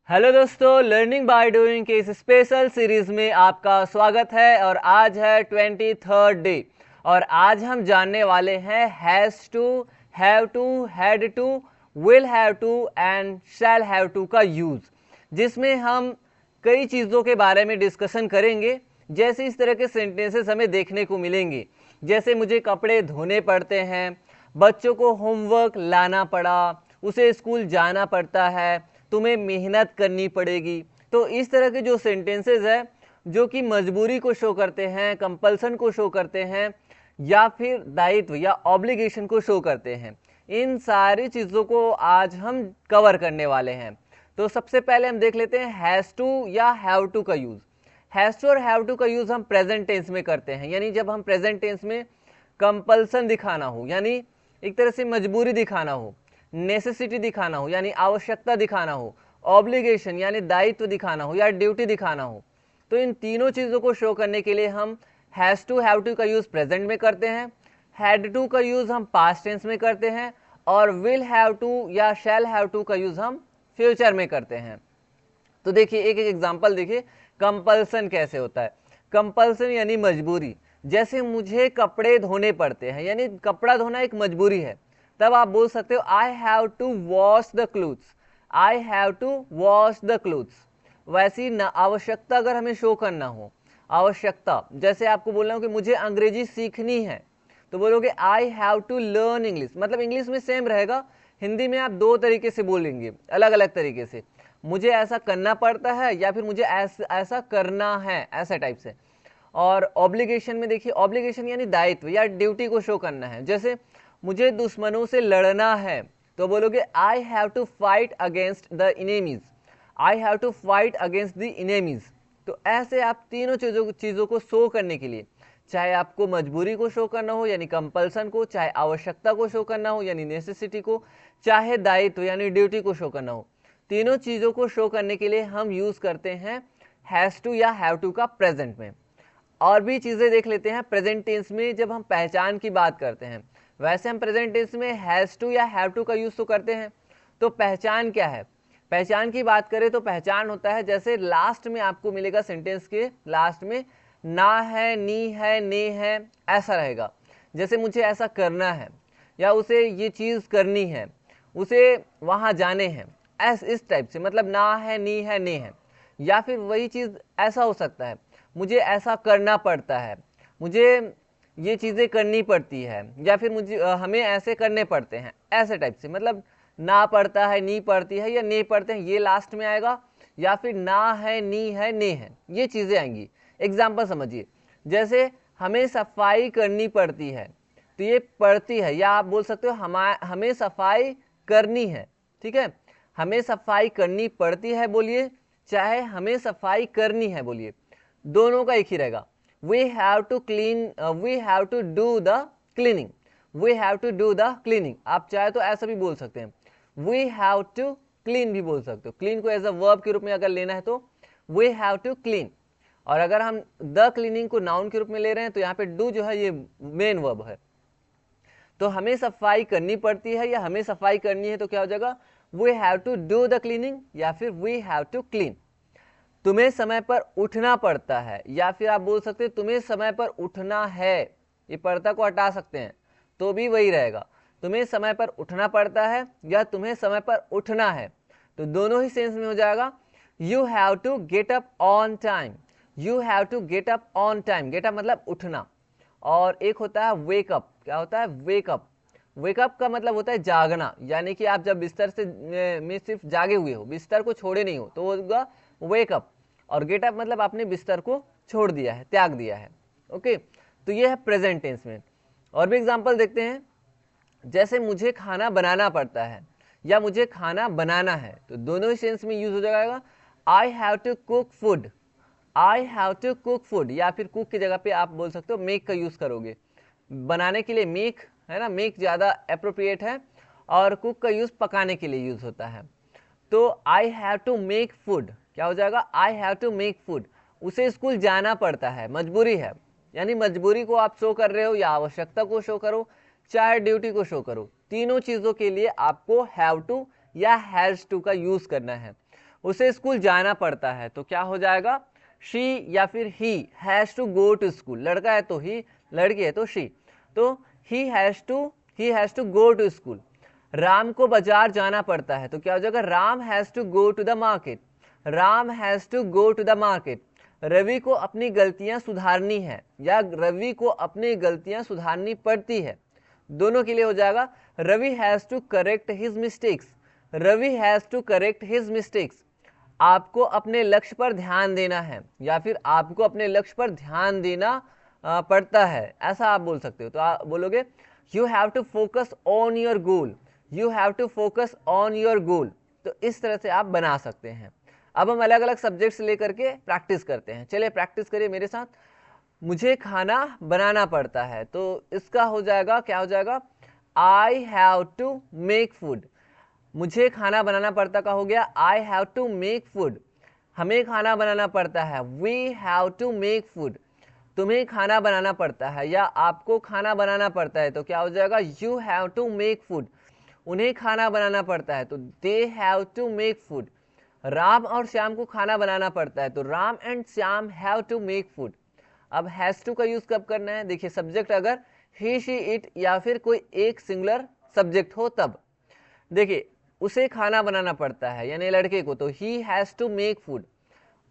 Hello दोस्तों, learning by doing के इस स्पेशल सीरीज में आपका स्वागत है। और आज है 23rd डे और आज हम जानने वाले हैं has to, have to, had to, will have to and shall have to का यूज़, जिसमें हम कई चीज़ों के बारे में डिस्कशन करेंगे। जैसे इस तरह के सेंटेंसेस हमें देखने को मिलेंगे, जैसे मुझे कपड़े धोने पड़ते हैं, बच्चों को होमवर्क लाना पड़ा, उसे स्कूल जाना पड़ता है, तुम्हें मेहनत करनी पड़ेगी। तो इस तरह के जो सेंटेंसेस है जो कि मजबूरी को शो करते हैं, कंपल्सन को शो करते हैं, या फिर दायित्व या ऑब्लिगेशन को शो करते हैं, इन सारी चीज़ों को आज हम कवर करने वाले हैं। तो सबसे पहले हम देख लेते हैं हैज़ टू या हैव टू का यूज़। हैज़ टू और हैव टू का यूज़ हम प्रेजेंट टेंस में करते हैं, यानी जब हम प्रेजेंट टेंस में कंपल्सन दिखाना हो, यानी एक तरह से मजबूरी दिखाना हो, नेसेसिटी दिखाना हो यानी आवश्यकता दिखाना हो, ऑब्लिगेशन यानी दायित्व दिखाना हो, या ड्यूटी दिखाना हो, तो इन तीनों चीज़ों को शो करने के लिए हम हैज़ टू, हैव टू का यूज़ प्रेजेंट में करते हैं, हैड टू का यूज़ हम पास्ट टेंस में करते हैं, और विल हैव टू या शैल हैव टू का यूज़ हम फ्यूचर में करते हैं। तो देखिए एक एक एग्जांपल देखिए, कंपल्सन कैसे होता है। कंपल्सन यानी मजबूरी, जैसे मुझे कपड़े धोने पड़ते हैं, यानी कपड़ा धोना एक मजबूरी है, तब आप बोल सकते हो I have to wash the clothes, I have to wash the clothes. वैसी ना आवश्यकता अगर हमें शो करना हो, आवश्यकता जैसे आपको बोलना हो कि मुझे अंग्रेजी सीखनी है, तो बोलोगे I have to learn English. मतलब इंग्लिश में सेम रहेगा, हिंदी में आप दो तरीके से बोलेंगे, अलग अलग तरीके से, मुझे ऐसा करना पड़ता है या फिर मुझे ऐसा करना है, ऐसा टाइप से। और ऑब्लिगेशन में देखिए, ऑब्लिगेशन यानी दायित्व या ड्यूटी को शो करना है, जैसे मुझे दुश्मनों से लड़ना है, तो बोलोगे I have to fight against the enemies, I have to fight against the enemies. तो ऐसे आप तीनों चीज़ों को शो करने के लिए, चाहे आपको मजबूरी को शो करना हो यानी कंपल्सन को, चाहे आवश्यकता को शो करना हो यानी नेसेसिटी को, चाहे दायित्व यानी ड्यूटी को शो करना हो, तीनों चीज़ों को शो करने के लिए हम यूज़ करते हैं हैज़ टू या हैव टू का प्रेजेंट में। और भी चीज़ें देख लेते हैं प्रेजेंट टेंस में, जब हम पहचान की बात करते हैं, वैसे हम प्रेजेंट टेंस में हैज़ टू या हैव टू का यूज़ तो करते हैं। तो पहचान क्या है? पहचान की बात करें तो पहचान होता है, जैसे लास्ट में आपको मिलेगा सेंटेंस के लास्ट में ना है, नी है, ने है, ऐसा रहेगा। जैसे मुझे ऐसा करना है, या उसे ये चीज़ करनी है, उसे वहाँ जाने हैं, इस टाइप से, मतलब ना है, नी है, ने है। या फिर वही चीज़ ऐसा हो सकता है, मुझे ऐसा करना पड़ता है, मुझे ये चीज़ें करनी पड़ती है, या फिर मुझे हमें ऐसे करने पड़ते हैं, ऐसे टाइप से। मतलब ना पड़ता है, नी पड़ती है, या ने पड़ते हैं, ये लास्ट में आएगा, या फिर ना है, नी है, ने है, ये चीज़ें आएंगी। एग्जाम्पल समझिए, जैसे हमें सफाई करनी पड़ती है, तो ये पड़ती है, या आप बोल सकते हो हमें सफाई करनी है। ठीक है, हमें सफाई करनी पड़ती है बोलिए, चाहे हमें सफाई करनी है बोलिए, दोनों का एक ही रहेगा। we have to clean, we have to do the cleaning, we have to do the cleaning। आप चाहे तो ऐसा भी बोल सकते हैं, we have to clean भी बोल सकते हो। clean को एज अ वर्ब के रूप में अगर लेना है तो we have to clean, और अगर हम the cleaning को नाउन के रूप में ले रहे हैं तो यहाँ पे do जो है ये मेन वर्ब है। तो हमें सफाई करनी पड़ती है या हमें सफाई करनी है, तो क्या हो जाएगा we have to do the cleaning या फिर we have to clean। तुम्हें समय पर उठना पड़ता है, या फिर आप बोल सकते हैं तुम्हें समय पर उठना है, ये पड़ता को हटा सकते हैं तो भी वही रहेगा, तुम्हें समय पर उठना पड़ता है या तुम्हें समय पर उठना है, तो दोनों ही सेंस में हो जाएगा। You have to get up on time, you have to get up on time, get up मतलब उठना, और एक होता है वेक अप। क्या होता है? Wake up. वेकअप का मतलब होता है जागना, यानी कि आप जब बिस्तर से में सिर्फ जागे हुए हो, बिस्तर को छोड़े नहीं हो, तो वो होगा वेकअप। और गेटअप मतलब आपने बिस्तर को छोड़ दिया है, त्याग दिया है। ओके, तो ये है प्रेजेंट टेंस में। और भी एग्जांपल देखते हैं, जैसे मुझे खाना बनाना पड़ता है या मुझे खाना बनाना है, तो दोनों ही सेंस में यूज हो जाएगा। I have to cook food, I have to cook food, या फिर कुक की जगह पे आप बोल सकते हो मेक का यूज करोगे। बनाने के लिए मेक है ना, मेक ज़्यादा अप्रोप्रिएट है, और कुक का यूज पकाने के लिए यूज होता है। तो I have to make food क्या हो जाएगा? I have to make food, उसे स्कूल जाना पड़ता है, मजबूरी है, यानी मजबूरी को आप शो कर रहे हो, या आवश्यकता को शो करो, चाहे ड्यूटी को शो करो, तीनों चीज़ों के लिए आपको हैव टू या हैज़ टू का यूज़ करना है। उसे स्कूल जाना पड़ता है, तो क्या हो जाएगा, शी या फिर he has to go to school. लड़का है तो ही, लड़की है तो शी, तो he has to go to school. Ram को बाजार जाना पड़ता है, तो क्या हो जाएगा, Ram has to go to the market. Ram has to go to the market. Ravi को अपनी गलतियां सुधारनी है, या रवि को अपनी गलतियां सुधारनी पड़ती है। दोनों के लिए हो जाएगा, Ravi has to correct his mistakes. Ravi has to correct his mistakes. आपको अपने लक्ष्य पर ध्यान देना है, या फिर आपको अपने लक्ष्य पर ध्यान देना पड़ता है, ऐसा आप बोल सकते हो। तो आप बोलोगे you have to focus on your goal. You have to focus on your goal. तो इस तरह से आप बना सकते हैं। अब हम अलग अलग सब्जेक्ट्स लेकर के प्रैक्टिस करते हैं। चलिए प्रैक्टिस करिए मेरे साथ। मुझे खाना बनाना पड़ता है, तो इसका हो जाएगा, क्या हो जाएगा, I have to make food. मुझे खाना बनाना पड़ता का हो गया I have to make food. हमें खाना बनाना पड़ता है, we have to make food. तुम्हें खाना बनाना पड़ता है या आपको खाना बनाना पड़ता है, तो क्या हो जाएगा, you have to make food. उन्हें खाना बनाना पड़ता है, तो they have to make food. Ram और श्याम को खाना बनाना पड़ता है, तो Ram and Shyam have to make food. अब हैज टू का यूज कब करना है, देखिए सब्जेक्ट अगर ही शी इट या फिर कोई एक सिंगुलर सब्जेक्ट हो तब। देखिए उसे खाना बनाना पड़ता है यानी लड़के को, तो he has to make food.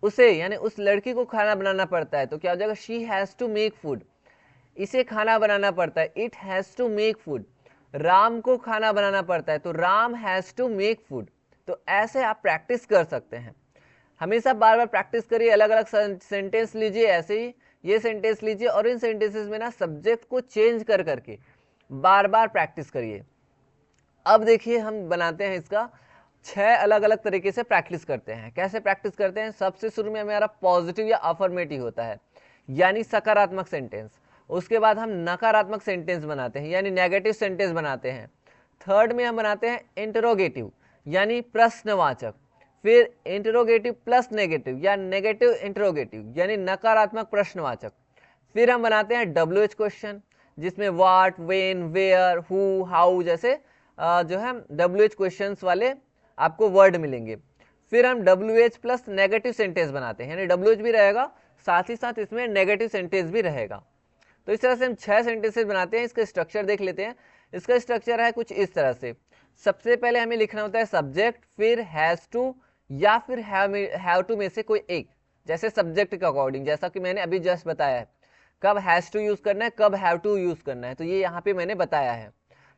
उसे यानी उस लड़की को खाना बनाना पड़ता है, तो क्या हो जाएगा, she has to make food. इसे खाना बनाना पड़ता है, it has to make food. Ram को खाना बनाना पड़ता है, तो Ram has to make food. तो ऐसे आप प्रैक्टिस कर सकते हैं। हमेशा बार बार प्रैक्टिस करिए, अलग अलग सेंटेंस लीजिए, ऐसे ही ये सेंटेंस लीजिए और इन सेंटेंसेस में ना सब्जेक्ट को चेंज कर करके बार बार प्रैक्टिस करिए। अब देखिए हम बनाते हैं इसका 6 अलग अलग तरीके से प्रैक्टिस करते हैं। कैसे प्रैक्टिस करते हैं, सबसे शुरू में हमारा पॉजिटिव या अफर्मेटिव होता है यानी सकारात्मक सेंटेंस। उसके बाद हम नकारात्मक सेंटेंस बनाते हैं यानी नेगेटिव सेंटेंस बनाते हैं। थर्ड में हम बनाते हैं इंटरोगेटिव यानी प्रश्नवाचक। फिर इंटरोगेटिव प्लस नेगेटिव या नेगेटिव इंटरोगेटिव यानी नकारात्मक प्रश्नवाचक। फिर हम बनाते हैं WH क्वेश्चन जिसमें what, when, where, who, how जैसे जो है WH क्वेश्चंस वाले आपको वर्ड मिलेंगे। फिर हम WH प्लस नेगेटिव सेंटेंस बनाते हैं यानी WH भी रहेगा, साथ ही साथ इसमें नेगेटिव सेंटेंस भी रहेगा। तो इस तरह से हम 6 सेंटेंसेस बनाते हैं। इसका स्ट्रक्चर देख लेते हैं। इसका स्ट्रक्चर है कुछ इस तरह से। सबसे पहले हमें लिखना होता है सब्जेक्ट, फिर हैज टू या फिर हैव टू में से कोई एक, जैसे सब्जेक्ट के अकॉर्डिंग, जैसा कि मैंने अभी जस्ट बताया है कब हैज टू यूज करना है, कब हैव टू यूज करना है, तो ये यहाँ पे मैंने बताया है।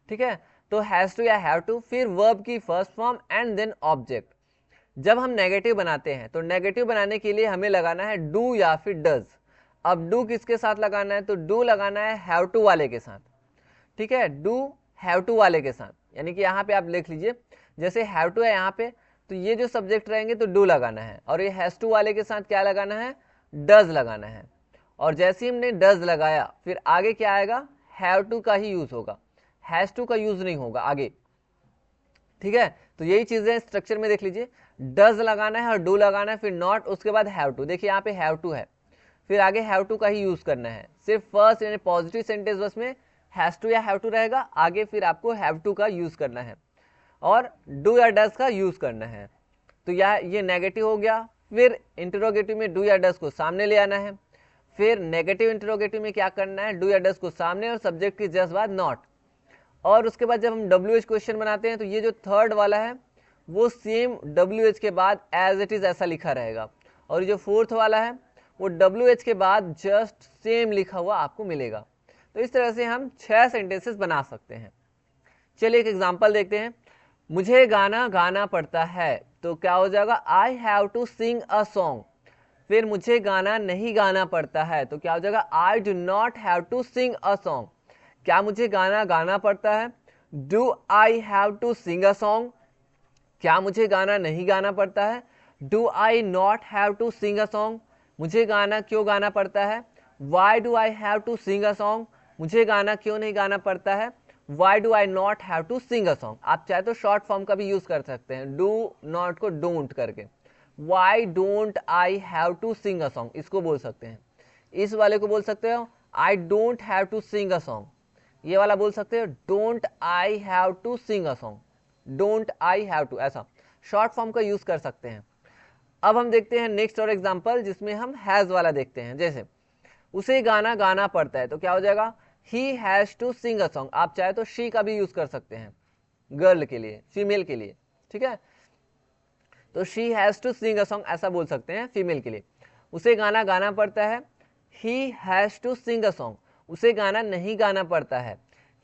ठीक है, तो हैज टू या हैव टू, फिर वर्ब की first form and then object. जब हम नेगेटिव बनाते हैं तो नेगेटिव बनाने के लिए हमें लगाना है डू या फिर डज। अब डू किसके साथ लगाना है, तो डू लगाना है हैव टू वाले के साथ। ठीक है, डू हैव टू वाले के साथ, यानी कि यहाँ पे आप लिख लीजिए जैसे हैव टू है यहाँ पे, तो ये जो सब्जेक्ट रहेंगे तो डू लगाना है, और ये हैज टू वाले के साथ क्या लगाना है, डज लगाना है। और जैसे ही हमने डज लगाया फिर आगे क्या आएगा, हैव टू का ही यूज होगा, हैज टू का यूज नहीं होगा आगे। ठीक है, तो यही चीजें स्ट्रक्चर में देख लीजिए, डज लगाना है और डू लगाना है, फिर नॉट, उसके बाद हैव टू। देखिए यहाँ पे हैव टू है, फिर आगे हैव टू का ही यूज करना है। सिर्फ फर्स्ट यानी पॉजिटिव सेंटेंस बस में हैज टू या हैव टू रहेगा, आगे फिर आपको हैव टू का यूज करना है और डू या डज का यूज करना है। तो ये नेगेटिव हो गया। फिर इंटरोगेटिव में डू या डज को सामने ले आना है। फिर नेगेटिव इंटरोगेटिव में क्या करना है, डू या डज को सामने और सब्जेक्ट की जस्ट बाद नॉट। और उसके बाद जब हम WH क्वेश्चन बनाते हैं तो ये जो थर्ड वाला है वो सेम WH के बाद एज इट इज ऐसा लिखा रहेगा, और जो फोर्थ वाला है वो WH के बाद जस्ट सेम लिखा हुआ आपको मिलेगा। तो इस तरह से हम 6 सेंटेंसेस बना सकते हैं। चलिए एक एग्जांपल देखते हैं। मुझे गाना गाना पड़ता है, तो क्या हो जाएगा, I have to sing a song. फिर मुझे गाना नहीं गाना पड़ता है, तो क्या हो जाएगा, I do not have to sing a song. क्या मुझे गाना गाना पड़ता है, do I have to sing a song. क्या मुझे गाना नहीं गाना पड़ता है, do I not have to sing a song. मुझे गाना क्यों गाना पड़ता है, why do I have to sing a song. मुझे गाना क्यों नहीं गाना पड़ता है, why do I not have to sing a song. आप चाहे तो शॉर्ट फॉर्म का भी यूज कर सकते हैं, डू नॉट को डोंट करके, why don't I have to sing a song, इसको बोल सकते हैं। इस वाले को बोल सकते हो I don't have to sing a song. ये वाला बोल सकते हो don't I have to sing a song, don't I have to, ऐसा शॉर्ट फॉर्म का यूज कर सकते हैं। अब हम देखते हैं नेक्स्ट और एग्जाम्पल जिसमें हम हैज वाला देखते हैं। जैसे उसे गाना गाना पड़ता है, तो क्या हो जाएगा, he has to sing a song. आप चाहे तो शी का भी यूज कर सकते हैं गर्ल के लिए, फीमेल के लिए, ठीक है। तो she has to sing a song ऐसा बोल सकते हैं फीमेल के लिए। उसे गाना गाना पड़ता है, he has to sing a song. उसे गाना नहीं गाना पड़ता है,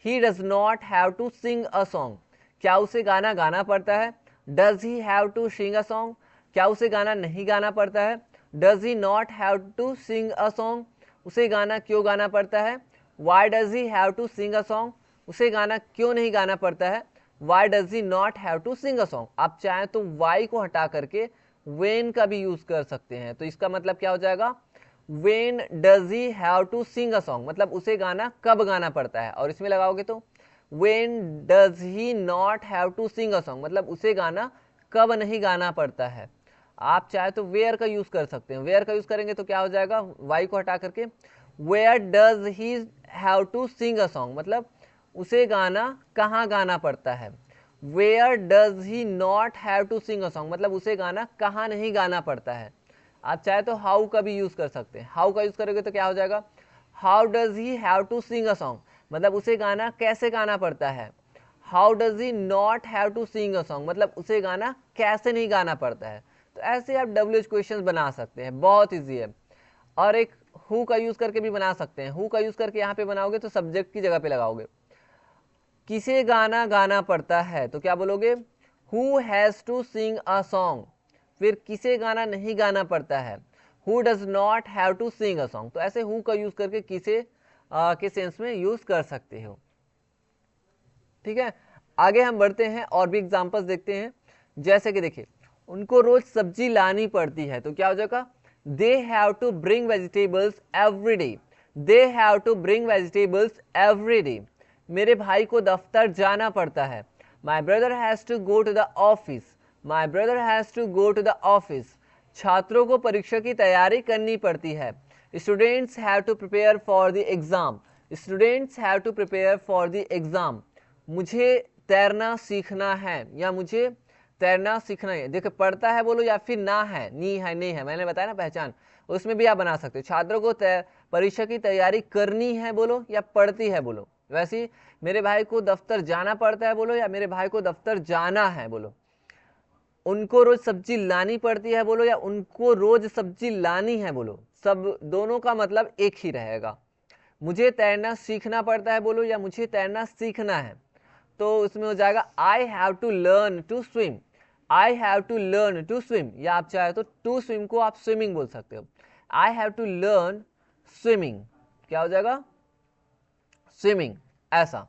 he does not have to sing a song. क्या उसे गाना गाना पड़ता है, does he have to sing a song. क्या उसे गाना नहीं गाना पड़ता है, does he not have to sing a song. उसे गाना क्यों गाना पड़ता है, why does he have to sing a song. उसे गाना क्यों नहीं गाना पड़ता है, why does he not have to sing a song. आप चाहें तो वाई को हटा करके वेन का भी यूज कर सकते हैं। तो इसका मतलब क्या हो जाएगा, when does he have to sing a song, मतलब उसे गाना कब गाना पड़ता है। और इसमें लगाओगे तो when does he not have to sing a song, मतलब उसे गाना कब नहीं गाना पड़ता है। आप चाहे तो वेयर का यूज कर सकते हैं। वेयर का यूज करेंगे तो क्या हो जाएगा, वाई को हटा करके where does he have to sing a song, मतलब उसे गाना कहाँ गाना पड़ता है। Where does he not have to sing a song, मतलब उसे गाना कहाँ नहीं गाना पड़ता है। आप चाहे तो हाउ का भी यूज कर सकते हैं। हाउ का यूज करोगे तो क्या हो जाएगा, how does he have to sing a song, मतलब उसे गाना कैसे गाना पड़ता है। How does he not have to sing a song, मतलब उसे गाना कैसे नहीं गाना पड़ता है। तो ऐसे आप WH क्वेश्चंस बना सकते हैं, बहुत इजी है। और एक हु का यूज करके भी बना सकते हैं। हु का यूज करके यहाँ पे बनाओगे तो सब्जेक्ट की जगह पे लगाओगे। किसे गाना गाना पड़ता है तो क्या बोलोगे, who has to sing a song. फिर किसे गाना नहीं गाना पड़ता है, who does not have to sing a song. तो ऐसे हु का यूज करके किसे के सेंस में यूज कर सकते हो, ठीक है। आगे हम बढ़ते हैं और भी एग्जांपल्स देखते हैं। जैसे कि देखिए, उनको रोज सब्जी लानी पड़ती है, तो क्या हो जाएगा, they have to bring vegetables every day. They have to bring vegetables every day. मेरे भाई को दफ्तर जाना पड़ता है, my brother has to go to the office. My brother has to go to the office. छात्रों को परीक्षा की तैयारी करनी पड़ती है, students have to prepare for the exam. Students have to prepare for the exam. मुझे तैरना सीखना है, या मुझे तैरना सीखना है। देखो पढ़ता है बोलो या फिर ना है, नी है, नहीं है, मैंने बताया ना पहचान, उसमें भी आप बना सकते हो। छात्रों को परीक्षा की तैयारी करनी है बोलो या पढ़ती है बोलो। वैसे ही मेरे भाई को दफ्तर जाना पड़ता है बोलो या मेरे भाई को दफ्तर जाना है बोलो। उनको रोज सब्जी लानी पड़ती है बोलो या उनको रोज सब्जी लानी है बोलो, सब दोनों का मतलब एक ही रहेगा। मुझे तैरना सीखना पड़ता है बोलो या मुझे तैरना सीखना है, तो उसमें हो जाएगा I have to learn to swim. I have to learn to swim, या आप चाहे तो टू स्विम को आप स्विमिंग बोल सकते हो। I have to learn swimming, क्या हो जाएगा, स्विमिंग। ऐसा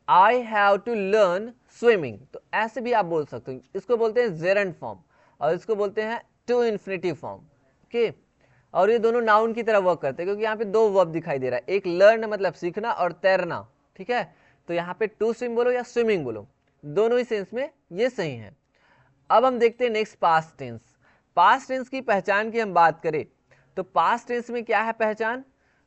I have to learn swimming, तो ऐसे भी आप बोल सकते हो। इसको बोलते हैं जेरंड फॉर्म और इसको बोलते हैं टू इन्फिनिटिव फॉर्म, ओके। और ये दोनों नाउन की तरह वर्क करते हैं क्योंकि यहाँ पे दो वर्ब दिखाई दे रहा है, एक लर्न मतलब सीखना और तैरना, ठीक है। तो यहाँ पे टू स्विम बोलो या स्विमिंग बोलो, दोनों ही सेंस में ये सही है। अब हम देखते हैं next past tense. Past tense की पहचान की हम बात करें तो पास्ट टेंस में क्या है पहचान,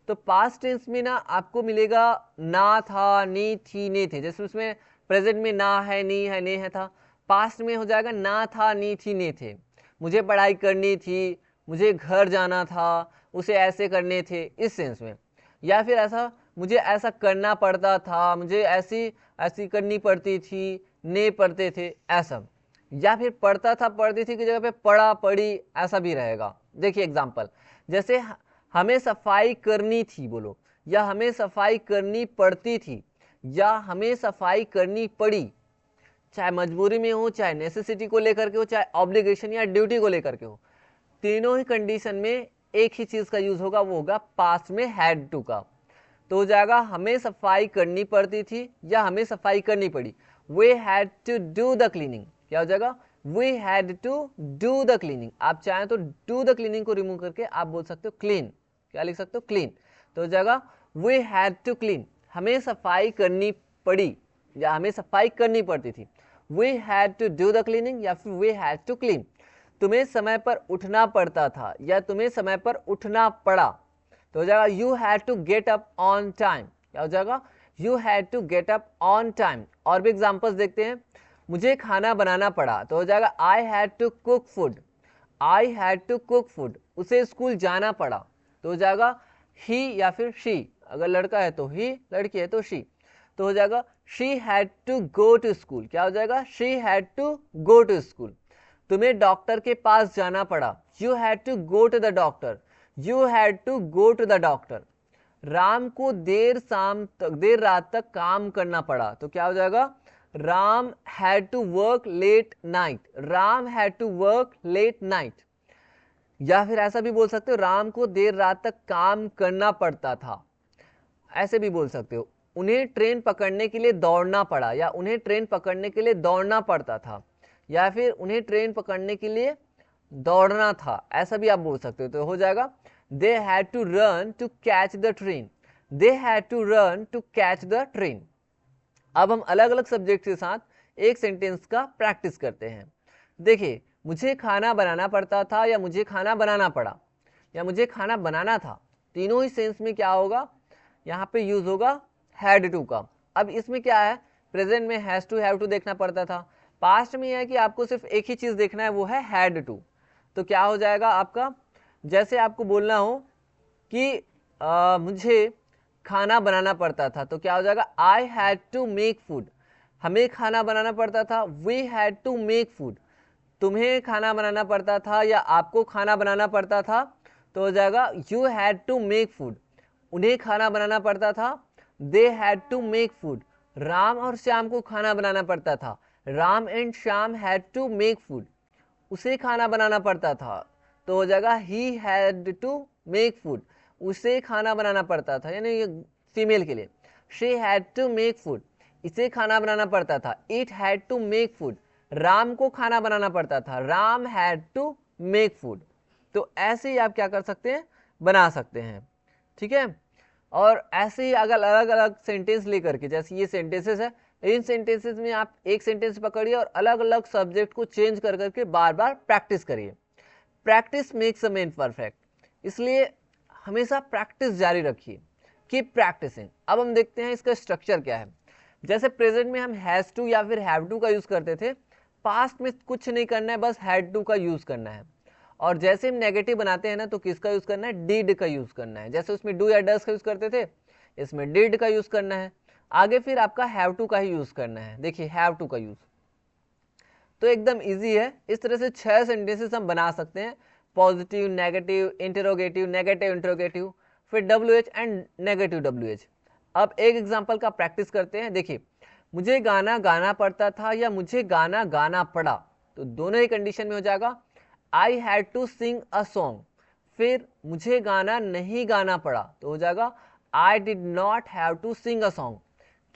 तो पास्ट टेंस में ना आपको मिलेगा ना था, नी थी, ने थे। जैसे उसमें प्रेजेंट में ना है, नी है, ने है था, पास्ट में हो जाएगा ना था, नी थी, ने थे। मुझे पढ़ाई करनी थी, मुझे घर जाना था, उसे ऐसे करने थे, इस सेंस में। या फिर ऐसा, मुझे ऐसा करना पड़ता था, मुझे ऐसी ऐसी करनी पड़ती थी, ने पढ़ते थे, ऐसा। या फिर पढ़ता था, पढ़ती थी की जगह पे पढ़ा, पढ़ी, ऐसा भी रहेगा। देखिए एग्जाम्पल, जैसे हमें सफाई करनी थी बोलो, या हमें सफाई करनी पड़ती थी, या हमें सफाई करनी पड़ी। चाहे मजबूरी में हो, चाहे नेसेसिटी को लेकर के हो, चाहे ऑब्लिगेशन या ड्यूटी को लेकर के हो, तीनों ही कंडीशन में एक ही चीज का यूज होगा, वो होगा पास्ट में हैड टू का। तो हो जाएगा हमें सफाई करनी पड़ती थी या हमें सफाई करनी पड़ी। We had to do the cleaning, क्या हो जाएगा, we had to do the cleaning. आप चाहें तो डू द क्लीनिंग को रिमूव करके आप बोल सकते हो क्लीन, क्या लिख सकते हो, क्लीन। तो हो जाएगा वी हैड टू क्लीन, हमें सफाई करनी पड़ी या हमें सफाई करनी पड़ती थी। We had to do the cleaning या फिर वी हैड टू क्लीन। तुम्हें समय पर उठना पड़ता था या तुम्हें समय पर उठना पड़ा, तो हो जाएगा you had to get up on time, क्या हो जाएगा, you had to get up on time. और भी एग्जांपल्स देखते हैं। मुझे खाना बनाना पड़ा, तो हो जाएगा I had to cook food. I had to cook food, उसे स्कूल जाना पड़ा, तो हो जाएगा ही या फिर शी, अगर लड़का है तो ही, लड़की है तो शी, तो हो जाएगा she had to go to school, क्या हो जाएगा she had to go to school. तुम्हें डॉक्टर के पास जाना पड़ा, you had to go to the doctor, you had to go to the doctor. Ram को देर रात तक काम करना पड़ा, तो क्या हो जाएगा Ram had to work late night, Ram had to work late night. या फिर ऐसा भी बोल सकते हो राम को देर रात तक काम करना पड़ता था, ऐसे भी बोल सकते हो। उन्हें ट्रेन पकड़ने के लिए दौड़ना पड़ा, या उन्हें ट्रेन पकड़ने के लिए दौड़ना पड़ता था, या फिर उन्हें ट्रेन पकड़ने के लिए दौड़ना था, ऐसा भी आप बोल सकते हो। तो हो जाएगा they had to run to catch the train, they had to run to catch the train. अब हम अलग अलग सब्जेक्ट के साथ एक सेंटेंस का प्रैक्टिस करते हैं। देखिए, मुझे खाना बनाना पड़ता था, या मुझे खाना बनाना पड़ा, या मुझे खाना बनाना था, तीनों ही सेंस में क्या होगा, यहाँ पे यूज होगा हैड टू का। अब इसमें क्या है, प्रेजेंट में हैज टू हैव टू देखना पड़ता था, पास्ट में है कि आपको सिर्फ एक ही चीज देखना है, वो है हैड टू। तो क्या हो जाएगा आपका, जैसे आपको बोलना हो कि मुझे खाना बनाना पड़ता था, तो क्या हो जाएगा I had to make food, हमें खाना बनाना पड़ता था, we had to make food. तुम्हें खाना बनाना पड़ता था या आपको खाना बनाना पड़ता था, तो हो जाएगा you had to make food. उन्हें खाना बनाना पड़ता था, they had to make food. Ram और श्याम को खाना बनाना पड़ता था, Ram and Shyam had to make food. उसे खाना बनाना पड़ता था, तो हो जाएगा he had to make food, उसे खाना बनाना पड़ता था, यानी ये फीमेल के लिए। She had to make food, इसे खाना बनाना पड़ता था, it had to make food. Ram को खाना बनाना पड़ता था, Ram had to make food. तो ऐसे ही आप क्या कर सकते हैं, बना सकते हैं, ठीक है। और ऐसे ही अगर अलग अलग सेंटेंस लेकर के, जैसे ये सेंटेंसेस है, इन सेंटेंसेस में आप एक सेंटेंस पकड़िए और अलग अलग सब्जेक्ट को चेंज कर करके बार बार प्रैक्टिस करिए। Practice makes a man perfect, इसलिए हमेशा प्रैक्टिस जारी रखिए, कीप प्रैक्टिसिंग। अब हम देखते हैं इसका स्ट्रक्चर क्या है। जैसे प्रेजेंट में हम हैज टू या फिर हैव टू का यूज करते थे, पास्ट में कुछ नहीं करना है, बस हैड टू का यूज करना है। और जैसे हम नेगेटिव बनाते हैं ना, तो किसका यूज करना है, डिड का यूज करना है। जैसे उसमें डू या डस का यूज करते थे, इसमें डिड का यूज करना है। आगे फिर आपका हैव टू का ही यूज करना है। देखिए हैव टू का यूज तो एकदम इजी है। इस तरह से 6 सेंटेंसेस हम बना सकते हैं, positive, negative, interrogative, negative interrogative, फिर WH एंड नेगेटिव WH। अब एक एग्जांपल का प्रैक्टिस करते हैं। देखिए, मुझे गाना गाना पड़ता था या मुझे गाना गाना पड़ा, तो दोनों ही कंडीशन में हो जाएगा I had to sing a song. फिर मुझे गाना नहीं गाना पड़ा, तो हो जाएगा I did not have to sing a song.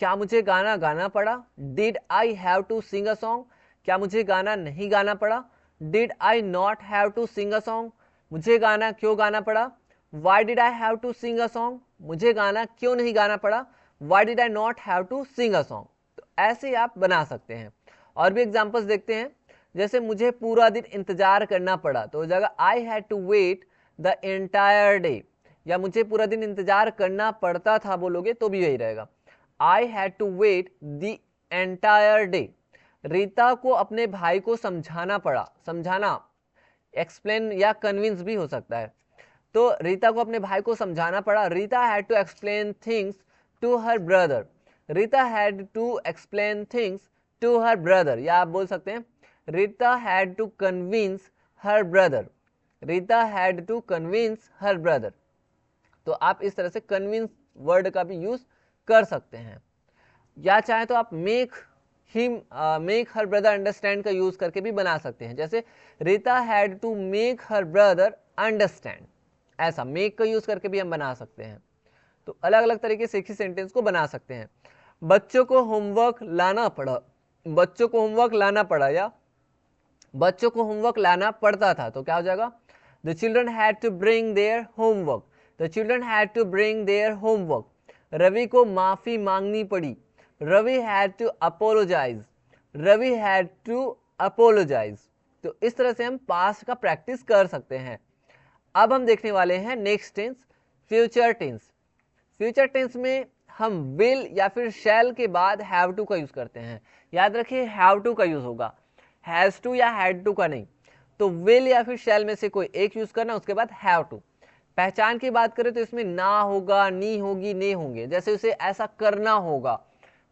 क्या मुझे गाना गाना पड़ा, did I have to sing a song. क्या मुझे गाना नहीं गाना पड़ा, did I not have to sing a song. मुझे गाना क्यों गाना पड़ा, why did I have to sing a song. मुझे गाना क्यों नहीं गाना पड़ा, why did I not have to sing a song. तो ऐसे आप बना सकते हैं। और भी एग्जाम्पल्स देखते हैं। जैसे मुझे पूरा दिन इंतजार करना पड़ा, तो हो जाएगा I had to wait the entire day. या मुझे पूरा दिन इंतजार करना पड़ता था बोलोगे तो भी यही रहेगा, I had to wait the entire day. Rita को अपने भाई को समझाना पड़ा, समझाना एक्सप्लेन या कन्विंस भी हो सकता है। तो रीता को अपने भाई को समझाना पड़ा, Rita had to explain things to her brother. Rita had to explain things to her brother, या आप बोल सकते हैं Rita had to convince her brother. Rita had to convince her brother. तो आप इस तरह से कन्विंस वर्ड का भी यूज कर सकते हैं। या चाहे तो आप मेक हर ब्रदर अंडरस्टैंड का यूज करके भी बना सकते हैं। जैसे Rita had to make her brother understand, ऐसा मेक का यूज करके भी हम बना सकते हैं। तो अलग अलग तरीके से एक ही सेंटेंस को बना सकते हैं। बच्चों को होमवर्क लाना पड़ा, बच्चों को होमवर्क लाना पड़ा, या बच्चों को होमवर्क लाना पड़ता था, तो क्या हो जाएगा the children had to bring their homework, the children had to bring their homework. Ravi को माफी मांगनी पड़ी, Ravi had to apologise, Ravi had to apologise. तो इस तरह से हम पास्ट का प्रैक्टिस कर सकते हैं। अब हम देखने वाले हैं next tense, future tense. Future tense में हम विल या फिर शैल के बाद हैव टू का यूज करते हैं। याद रखिए हैव टू का यूज होगा, हैज टू या हैड टू का नहीं। तो विल या फिर शैल में से कोई एक यूज करना, उसके बाद हैव टू। पहचान की बात करें तो इसमें ना होगा, नी होगी, ने होंगे। जैसे उसे ऐसा करना होगा,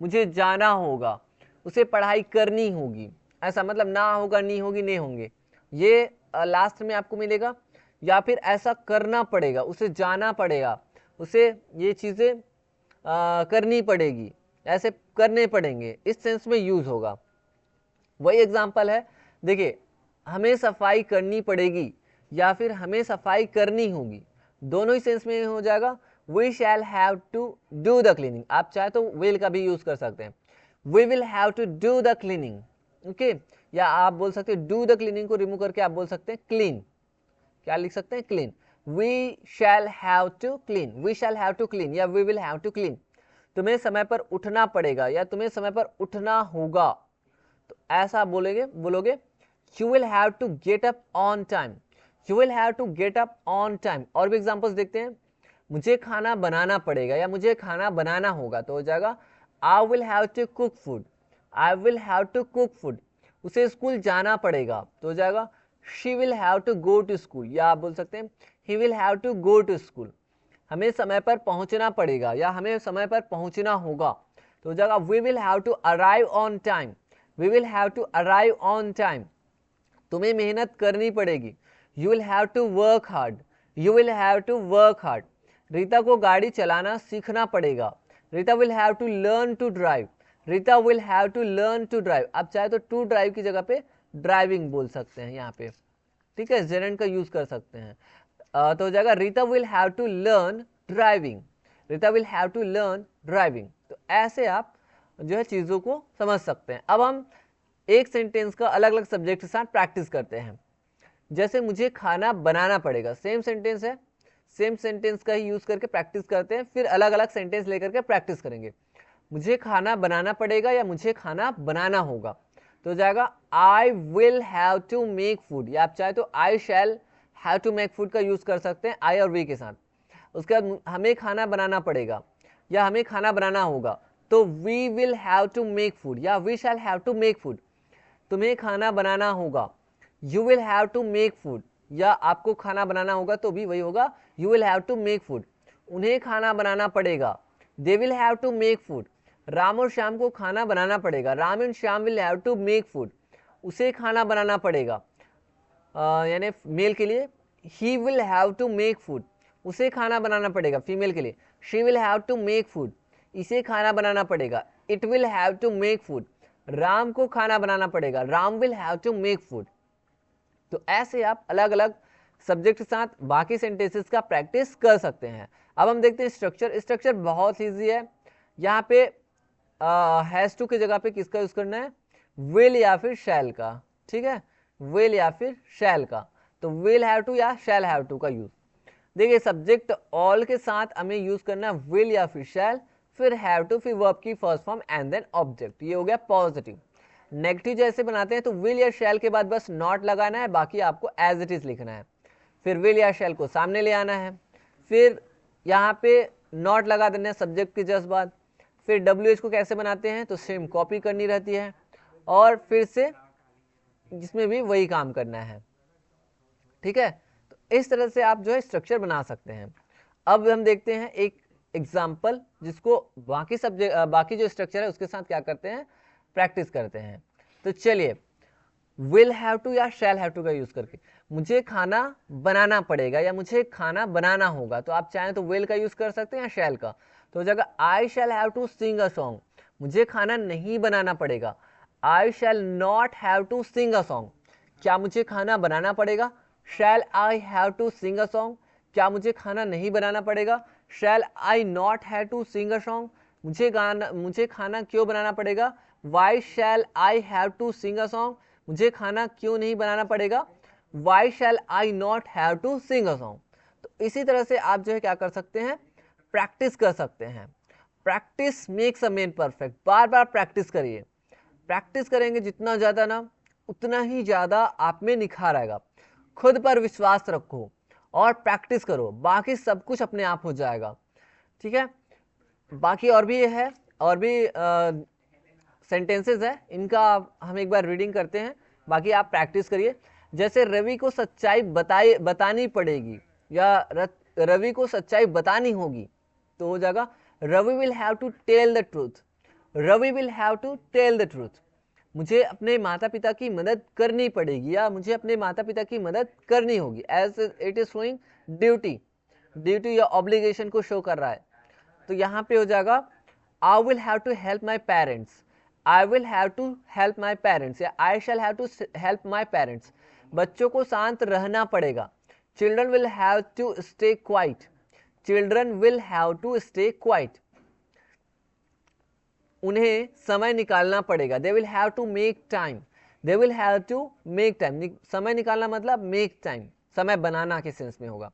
मुझे जाना होगा, उसे पढ़ाई करनी होगी, ऐसा मतलब ना होगा, नी होगी, ने होंगे, ये लास्ट में आपको मिलेगा। या फिर ऐसा करना पड़ेगा, उसे जाना पड़ेगा, उसे ये चीजें करनी पड़ेगी, ऐसे करने पड़ेंगे, इस सेंस में यूज होगा। वही एग्जाम्पल है, देखिए हमें सफाई करनी पड़ेगी या फिर हमें सफाई करनी होगी, दोनों ही सेंस में हो जाएगा। We shall have to do the cleaning, आप चाहे तो विल का भी यूज कर सकते हैं, we will have to do the cleaning, okay. या आप बोल सकते हैं डू द क्लीनिंग को रिमूव करके आप बोल सकते हैं क्लीन, क्या लिख सकते हैं, clean. We shall have to clean, we shall have to clean या we will have to clean. तुम्हें समय पर उठना पड़ेगा या तुम्हें समय पर उठना होगा, तो ऐसा बोलोगे you will have to get up on time, you will have to get up on time. और भी एग्जांपल्स देखते हैं, मुझे खाना बनाना पड़ेगा या मुझे खाना बनाना होगा, तो हो जाएगा I will have to cook food, I will have to cook food. उसे स्कूल जाना पड़ेगा, तो हो जाएगा she will have to go to school, या आप बोल सकते हैं he will have to go to school. हमें समय पर पहुंचना पड़ेगा या हमें समय पर पहुंचना होगा, तो हो जाएगा we will have to arrive on time, we will have to arrive on time. तुम्हें मेहनत करनी पड़ेगी, you will have to work hard, you will have to work hard. Rita को गाड़ी चलाना सीखना पड़ेगा, Rita will have to learn to drive, Rita will have to learn to drive. आप चाहे तो टू ड्राइव की जगह पे ड्राइविंग बोल सकते हैं यहाँ पे, ठीक है, जेरेंट का यूज कर सकते हैं। तो हो जाएगा Rita will have to learn driving, Rita will have to learn driving. तो ऐसे आप जो है चीज़ों को समझ सकते हैं। अब हम एक सेंटेंस का अलग अलग सब्जेक्ट के साथ प्रैक्टिस करते हैं। जैसे मुझे खाना बनाना पड़ेगा, सेम सेंटेंस है, सेम सेंटेंस का ही यूज करके प्रैक्टिस करते हैं, फिर अलग अलग सेंटेंस लेकर के प्रैक्टिस करेंगे। मुझे खाना बनाना पड़ेगा या मुझे खाना बनाना होगा, तो हो जाएगा I will have to make food, या आप चाहे तो I shall have to make food का यूज कर सकते हैं आई और वी के साथ। उसके बाद हमें खाना बनाना पड़ेगा या हमें खाना बनाना होगा, तो we will have to make food या we shall have to make food. तुम्हें खाना बनाना होगा, you will have to make food, या आपको खाना बनाना होगा तो भी वही होगा, you will have to make food. उन्हें खाना बनाना पड़ेगा, they will have to make food. Ram और श्याम को खाना बनाना पड़ेगा, Ram and Shyam will have to make food. उसे खाना बनाना पड़ेगा, यानी मेल के लिए he will have to make food, उसे खाना बनाना पड़ेगा। फीमेल के लिए she will have to make food, इसे खाना बनाना पड़ेगा। It will have to make food, Ram को खाना बनाना पड़ेगा, Ram will have to make food. तो ऐसे आप अलग अलग सब्जेक्ट के साथ बाकी सेंटेंसेस का प्रैक्टिस कर सकते हैं। अब हम देखते हैं स्ट्रक्चर। स्ट्रक्चर बहुत ईजी है। यहाँ पे हैज टू की जगह पे किसका यूज करना है, विल या फिर शैल का, ठीक है, विल या फिर शैल का। तो विल हैव टू या शैल हैव टू का यूज। देखिए सब्जेक्ट ऑल के साथ हमें यूज करना है विल या फिर शैल, फिर हैव टू, फिर वर्ब की first form and then object. ये हो गया पॉजिटिव। नेगेटिव जैसे बनाते हैं तो विल या शैल के बाद बस नॉट लगाना है, बाकी आपको एज इट इज लिखना है। फिर विल या शैल को सामने ले आना है, फिर यहाँ पे नॉट लगा देना है सब्जेक्ट के जस्ट बाद। फिर WH को कैसे बनाते हैं, तो सेम कॉपी करनी रहती है और फिर से जिसमें भी वही काम करना है, ठीक है। तो इस तरह से आप जो है स्ट्रक्चर बना सकते हैं। अब हम देखते हैं एक एग्जाम्पल जिसको बाकी सब्जेक्ट बाकी जो स्ट्रक्चर है उसके साथ क्या करते हैं, प्रैक्टिस करते हैं। तो चलिए विल हैव टू या शैल हैव टू का यूज करके, मुझे खाना बनाना पड़ेगा या मुझे खाना बनाना होगा, तो आप चाहें तो विल का यूज कर सकते हैं या शैल का। तो हो जाएगा I shall have to sing a song, मुझे खाना नहीं बनाना पड़ेगा। I shall not have to sing a song, क्या मुझे खाना बनाना पड़ेगा। Shall I have to sing a song, क्या मुझे खाना नहीं बनाना पड़ेगा। Shall I not have to sing a song, मुझे खाना क्यों बनाना पड़ेगा। Why shall I have to sing a song, मुझे खाना क्यों नहीं बनाना पड़ेगा। Why shall I not have to sing a song. तो इसी तरह से आप जो है क्या कर सकते हैं, प्रैक्टिस कर सकते हैं। Practice makes a man perfect, bar bar practice करिए। प्रैक्टिस करेंगे जितना ज़्यादा ना, उतना ही ज़्यादा आप में निखार आएगा। खुद पर विश्वास रखो और प्रैक्टिस करो, बाकी सब कुछ अपने आप हो जाएगा, ठीक है। बाकी और भी है, और भी सेंटेंसेस है, इनका हम एक बार रीडिंग करते हैं, बाकी आप प्रैक्टिस करिए। जैसे रवि को सच्चाई बतानी पड़ेगी या रवि को सच्चाई बतानी होगी, तो हो जाएगा Ravi will have to tell the truth. Ravi will have to tell the truth. मुझे अपने माता पिता की मदद करनी पड़ेगी या मुझे अपने माता पिता की मदद करनी होगी। As it is showing duty, duty या ऑब्लिगेशन को शो कर रहा है। तो यहाँ पे हो जाएगा I will have to help my parents, I will have to help my parents या I shall have to help my parents. बच्चों को शांत रहना पड़ेगा। Children will have to stay quiet, children will have to stay quiet. उन्हें समय निकालना पड़ेगा। They will have to make time, they will have to make time. समय निकालना मतलब मेक टाइम, समय बनाना के सेंस में होगा।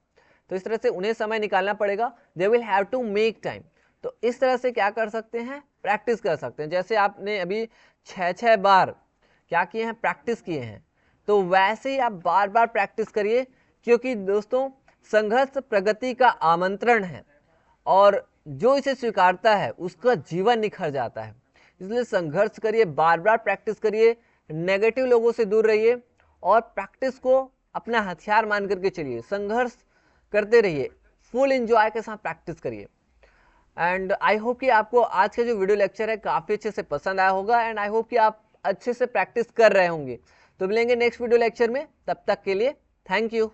तो इस तरह से उन्हें समय निकालना पड़ेगा, they will have to make time. तो इस तरह से क्या कर सकते हैं, प्रैक्टिस कर सकते हैं। जैसे आपने अभी 6 बार क्या किए हैं, प्रैक्टिस किए हैं, तो वैसे ही आप बार बार प्रैक्टिस करिए, क्योंकि दोस्तों संघर्ष प्रगति का आमंत्रण है और जो इसे स्वीकारता है उसका जीवन निखर जाता है। इसलिए संघर्ष करिए, बार बार प्रैक्टिस करिए, नेगेटिव लोगों से दूर रहिए और प्रैक्टिस को अपना हथियार मान करके चलिए। संघर्ष करते रहिए, फुल एंजॉय के साथ प्रैक्टिस करिए। एंड आई होप कि आपको आज का जो वीडियो लेक्चर है काफ़ी अच्छे से पसंद आया होगा एंड आई होप कि आप अच्छे से प्रैक्टिस कर रहे होंगे। तो मिलेंगे नेक्स्ट वीडियो लेक्चर में, तब तक के लिए थैंक यू।